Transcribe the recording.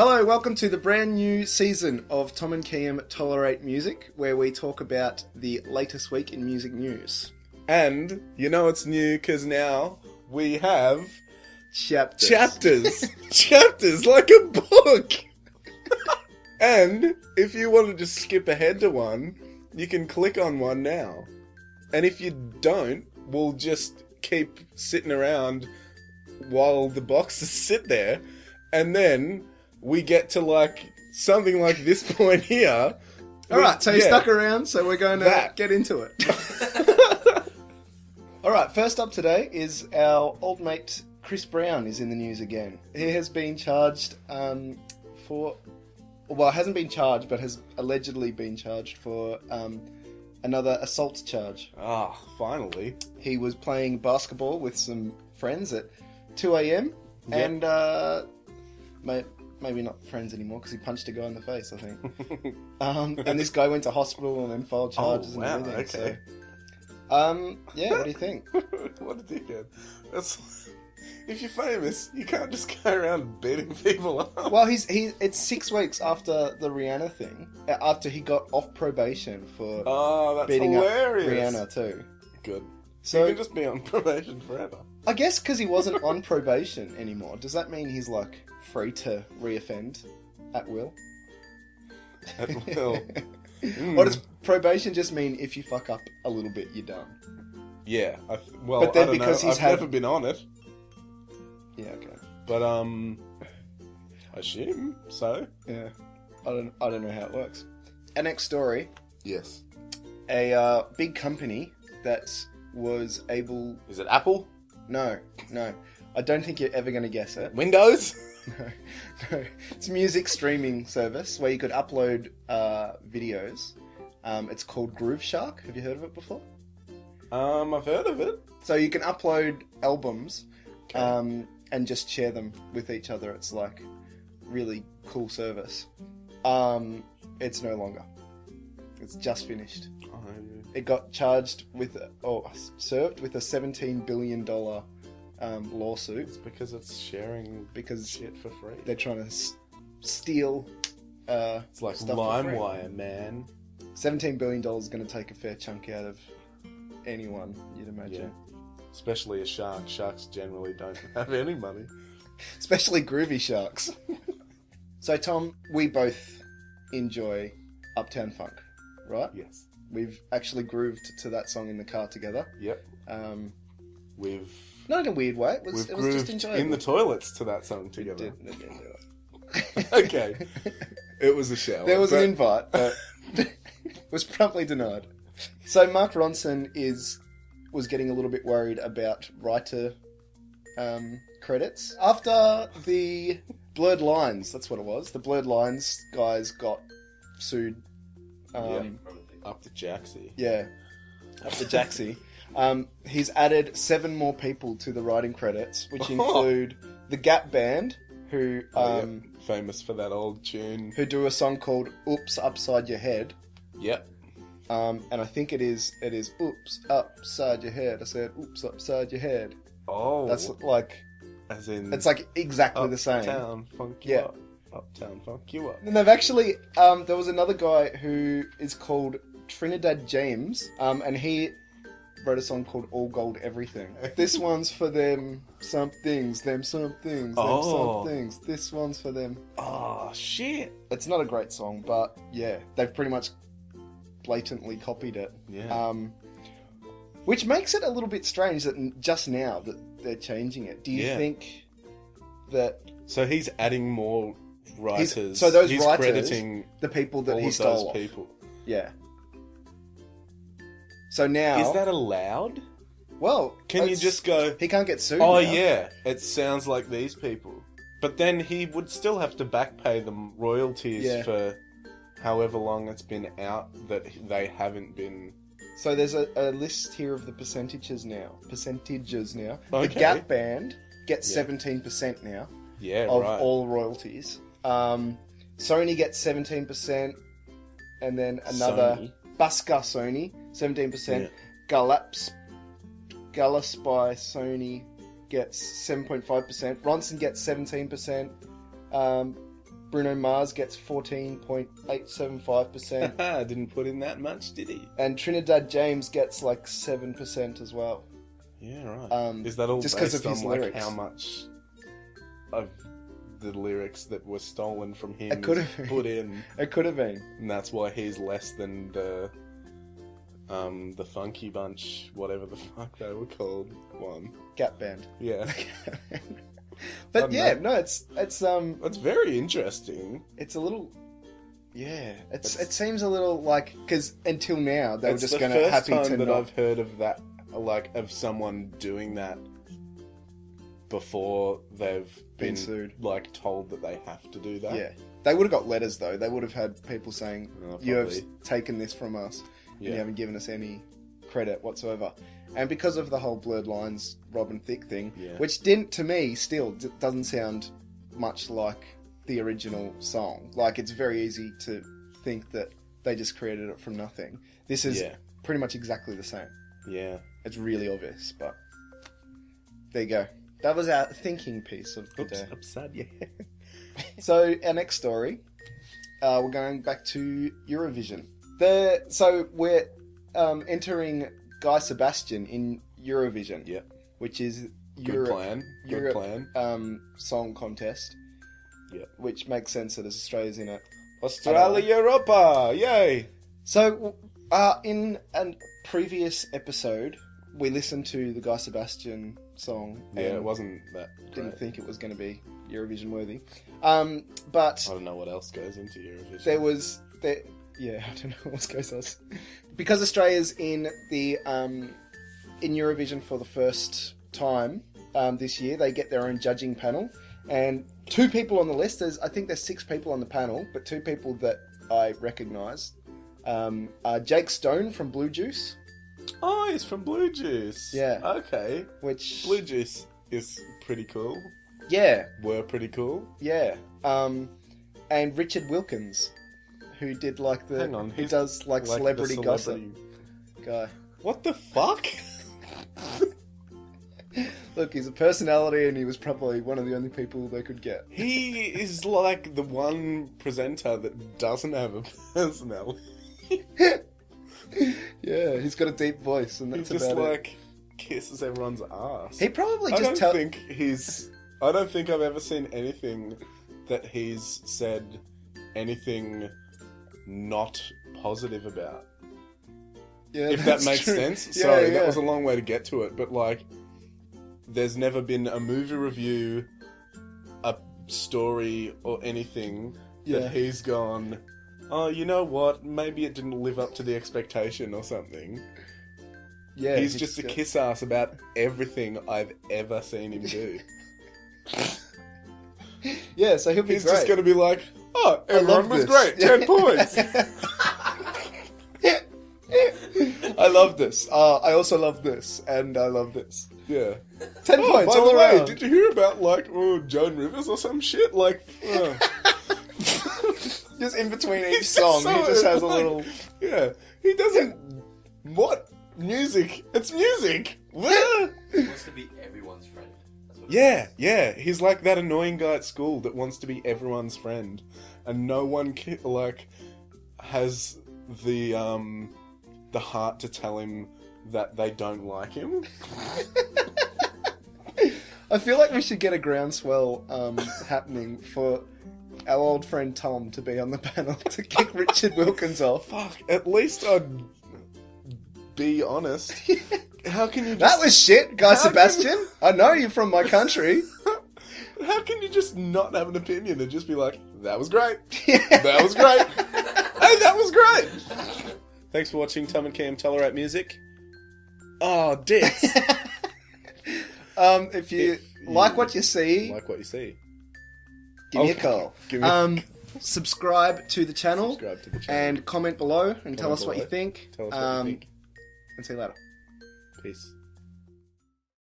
Hello, welcome to the brand new season of Tom and Kiam Tolerate Music, where we talk about the latest week in music news. And you know it's new because now we have Chapters. Chapters like a book. And if you want to just skip ahead to one, you can click on one now. And if you don't, we'll just keep sitting around while the boxes sit there. And then we get to something like this point here. Alright, so you stuck around, so we're going to get into it. Alright, first up today is our old mate Chris Brown is in the news again. He has been charged hasn't been charged, but has allegedly been charged for another assault charge. Ah, finally. He was playing basketball with some friends at 2 a.m. Yep. And maybe not friends anymore because he punched a guy in the face, I think. And this guy went to hospital and then filed charges and everything. Okay. So, what do you think? What a dickhead. If you're famous, you can't just go around beating people up. Well, it's 6 weeks after the Rihanna thing, after he got off probation for beating hilarious. up Rihanna too. Good. So you can just be on probation forever. I guess because he wasn't on probation anymore, does that mean he's free to reoffend at will? At will. Or does probation just mean if you fuck up a little bit, you're done? Yeah. But then because I've never been on it. Yeah, okay. But I assume so. Yeah. I don't know how it works. Our next story. Yes. A big company that was able... Is it Apple? No. I don't think you're ever going to guess it. Windows? No. It's a music streaming service where you could upload videos. It's called Grooveshark. Have you heard of it before? I've heard of it. So you can upload albums Okay. and just share them with each other. It's really cool service. It's no longer. It's just finished. Oh, It got served with a $17 billion lawsuit. it's because it's sharing shit for free. They're trying to steal It's like stuff for free. LimeWire, man. $17 billion is going to take a fair chunk out of anyone, you'd imagine. Yeah. Especially a shark. Sharks generally don't have any money. Especially groovy sharks. So, Tom, we both enjoy Uptown Funk, right? Yes. We've actually grooved to that song in the car together. Yep. We've Not in a weird way. It was grooved just enjoyable. in the toilets to that song together. It didn't do it. Okay. It was a shower. There was an invite, but was promptly denied. So Mark Ronson was getting a little bit worried about writer credits after the Blurred Lines. That's what it was. The Blurred Lines guys got sued. Up the Jaxie. Yeah, up the Jaxie. He's added 7 more people to the writing credits, which include the Gap Band, who famous for that old tune. who do a song called "Oops Upside Your Head." Yep. And I think it is "Oops Upside Your Head." I said "Oops Upside Your Head." Oh, That's as in it's exactly the same. Uptown funk you up. Uptown funk you up. And they've actually there was another guy who is called Trinidad James, and he wrote a song called "All Gold Everything." This one's for them some things, them some things, them some things. This one's for them. Oh shit! It's not a great song, but yeah, they've pretty much blatantly copied it. Yeah. Which makes it a little bit strange that just now that they're changing it. Do you think that... So he's adding more writers. So those he's writers, crediting the people that all he of stole those off. people. Yeah. So now... Is that allowed? Well... Can you just go... He can't get sued Oh, now. yeah. It sounds like these people. But then he would still have to back pay them royalties for however long it's been out that they haven't been... So there's a list here of the percentages now. The Okay. Gap Band gets 17% now of all royalties. Sony gets 17%, and then another... Sony. Busker Sony, 17%. Yeah. Gallus by Sony gets 7.5%. Ronson gets 17%. Bruno Mars gets 14.875%. Didn't put in that much, did he? And Trinidad James gets like 7% as well. Yeah, right. Is that all just based because of his on lyrics? how much of the lyrics that were stolen from him It could is have been. put in? It could have been. And that's why he's less than the Funky Bunch, whatever the fuck they were called, one. Gap Band. Yeah. But yeah, know. no, it's That's very interesting. it's a little, yeah, it seems a little like, because until now they were It's just the going to first happy time to that not. I've heard of that, like of someone doing that before they've been sued. like told that they have to do that. Yeah, they would have got letters though. They would have had people saying, Oh, "You have probably. taken this from us, and Yeah. you haven't given us any credit whatsoever." And because of the whole Blurred Lines, Robin Thicke thing, Yeah. which didn't, to me, still doesn't sound much like the original song. Like, it's very easy to think that they just created it from nothing. This is Yeah. pretty much exactly the same. Yeah. It's really obvious, but there you go. That was our thinking piece of the day. Upside, yeah. So, our next story, we're going back to Eurovision. So, we're entering Guy Sebastian in Eurovision. Yeah. Which is Good plan. Good plan. song contest. Yeah. Which makes sense that as Australia's in it. Australia, Europa! Yay! So, in a previous episode, we listened to the Guy Sebastian song. Yeah, and it wasn't that didn't great. think it was going to be Eurovision worthy. But I don't know what else goes into Eurovision. yeah, I don't know what goes on. Because Australia's in the in Eurovision for the first time this year, they get their own judging panel, and 2 people on the list. I think there's 6 people on the panel, but 2 people that I recognise are Jake Stone from Blue Juice. Oh, he's from Blue Juice. Yeah. Okay. Which Blue Juice is pretty cool. yeah, Were pretty cool. yeah, and Richard Wilkins, who did like the Hang on, who he's does like the celebrity gossip celebrity- guy. What the fuck? Look, he's a personality, and he was probably one of the only people they could get. He is like the one presenter that doesn't have a personality. Yeah, he's got a deep voice, and He that's just about it. like kisses everyone's ass. He probably I just don't think I've ever seen anything that he's said anything not positive about. Yeah, If that that's makes true. sense. Yeah, Sorry, yeah. that was a long way to get to it, but like, there's never been a movie review, a story, or anything Yeah. that he's gone, oh, you know what? Maybe it didn't live up to the expectation or something. Yeah, He's just a kiss ass about everything I've ever seen him do. Yeah, so he'll be He's great. just going to be like, oh, I love everyone was this. great, 10 points. I love this. I also love this, and I love this. Yeah. 10 Oh, points by all the way, around. did you hear about, like, Joan Rivers or some shit? Like, Just in between each He's song, so, he just has a like, little. Yeah. He doesn't... What? Music. It's music. What? He wants to be everyone's friend. That's what Yeah. He's like that annoying guy at school that wants to be everyone's friend. And no one, has the heart to tell him that they don't like him. I feel like we should get a groundswell happening for our old friend Tom to be on the panel to kick Richard Wilkins off. Fuck, at least I'd be honest. How can you just... That was shit, Guy How Sebastian. I know you're from my country. How can you just not have an opinion and just be like, that was great. Yeah. That was great. Hey, that was great. Thanks for watching Tom and Kiam Tolerate Music. Oh, dicks. If you If you like what you see, Like what you see. give me a Okay. call. Give me Subscribe to the channel Subscribe to the channel. and comment below and tell Comment us what you below. think. Tell us what you think. And see you later. Peace.